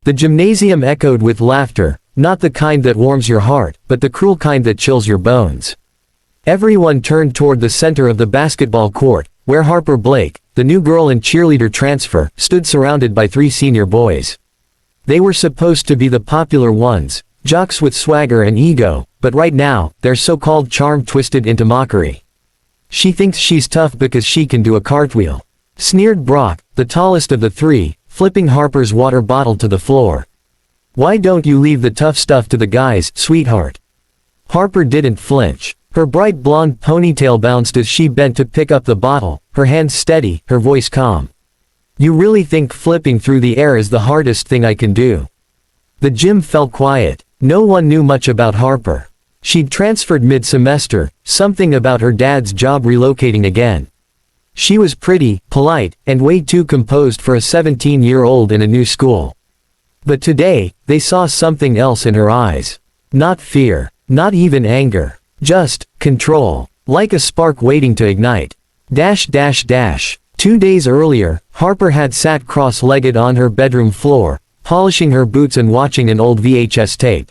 The gymnasium echoed with laughter, not the kind that warms your heart, but the cruel kind that chills your bones. Everyone turned toward the center of the basketball court, where Harper Blake, the new girl in cheerleader transfer, stood surrounded by 3 senior boys. They were supposed to be the popular ones, jocks with swagger and ego, but right now, their so-called charm twisted into mockery. "She thinks she's tough because she can do a cartwheel," sneered Brock, the tallest of the 3, flipping Harper's water bottle to the floor. "Why don't you leave the tough stuff to the guys, sweetheart?" Harper didn't flinch. Her bright blonde ponytail bounced as she bent to pick up the bottle, her hands steady, her voice calm. "You really think flipping through the air is the hardest thing I can do?" The gym felt quiet. No one knew much about Harper. She'd transferred mid-semester, something about her dad's job relocating again. She was pretty, polite, and way too composed for a 17-year-old in a new school. But today, they saw something else in her eyes. Not fear, not even anger. Just control, like a spark waiting to ignite. 2 days earlier, Harper had sat cross-legged on her bedroom floor, polishing her boots and watching an old VHS tape.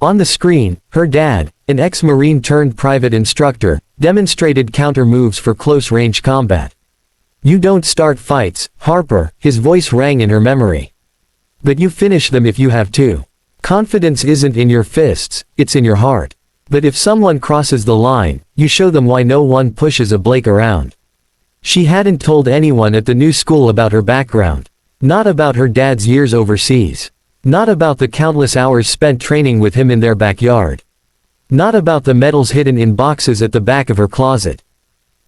On the screen, her dad, an ex-Marine turned private instructor, demonstrated counter moves for close-range combat. "You don't start fights, Harper," his voice rang in her memory. "But you finish them if you have to. Confidence isn't in your fists, it's in your heart. But if someone crosses the line, you show them why no one pushes a Blake around." She hadn't told anyone at the new school about her background. Not about her dad's years overseas. Not about the countless hours spent training with him in their backyard. Not about the medals hidden in boxes at the back of her closet.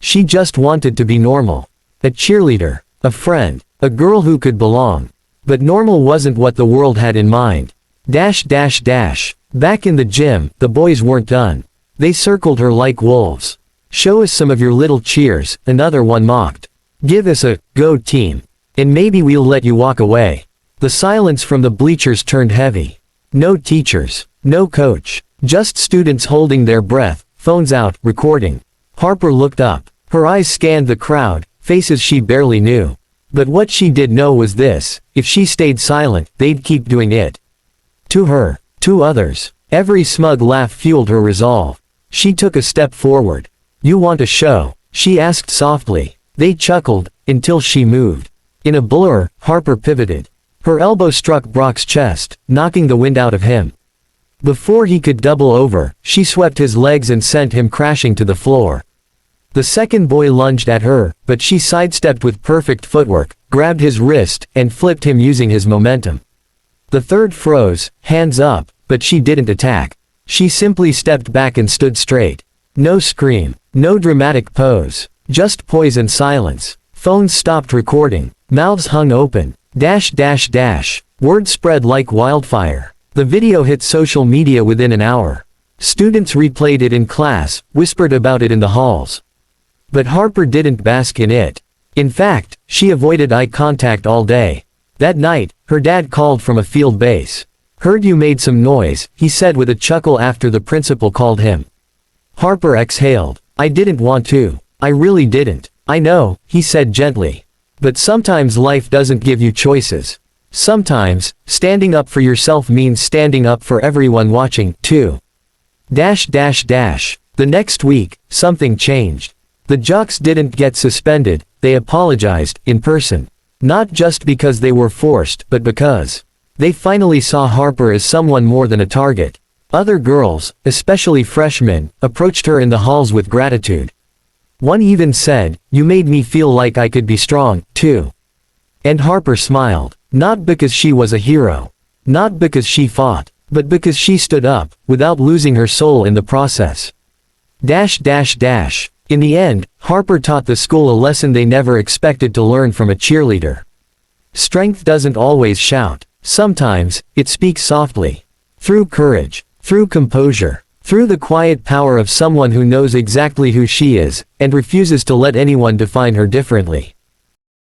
She just wanted to be normal. A cheerleader, a friend, a girl who could belong. But normal wasn't what the world had in mind. Back in the gym, the boys weren't done. They circled her like wolves. "Show us some of your little cheers," another one mocked. "Give us a go team. And maybe we'll let you walk away." The silence from the bleachers turned heavy. No teachers, no coach, just students holding their breath, phones out, recording. Harper looked up. Her eyes scanned the crowd, faces she barely knew. But what she did know was this: if she stayed silent, they'd keep doing it. To her, to others. Every smug laugh fueled her resolve. She took a step forward. "You want a show?" she asked softly. They chuckled, until she moved. In a blur, Harper pivoted. Her elbow struck Brock's chest, knocking the wind out of him. Before he could double over, she swept his legs and sent him crashing to the floor. The second boy lunged at her, but she sidestepped with perfect footwork, grabbed his wrist, and flipped him using his momentum. The third froze, hands up, but she didn't attack. She simply stepped back and stood straight. No scream, no dramatic pose, just poise and silence. Phones stopped recording, mouths hung open. Word spread like wildfire. The video hit social media within an hour. Students replayed it in class, whispered about it in the halls. But Harper didn't bask in it. In fact, she avoided eye contact all day. That night, her dad called from a field base. "Heard you made some noise," he said with a chuckle after the principal called him. Harper exhaled. "I didn't want to. I really didn't." "I know," he said gently. "But sometimes life doesn't give you choices. Sometimes, standing up for yourself means standing up for everyone watching, too." The next week, something changed. The jocks didn't get suspended, they apologized, in person. Not just because they were forced, but because they finally saw Harper as someone more than a target. Other girls, especially freshmen, approached her in the halls with gratitude. One even said, "You made me feel like I could be strong, too." And Harper smiled. Not because she was a hero. Not because she fought. But because she stood up, without losing her soul in the process. In the end, Harper taught the school a lesson they never expected to learn from a cheerleader. Strength doesn't always shout. Sometimes, it speaks softly. Through courage. Through composure. Through the quiet power of someone who knows exactly who she is, and refuses to let anyone define her differently.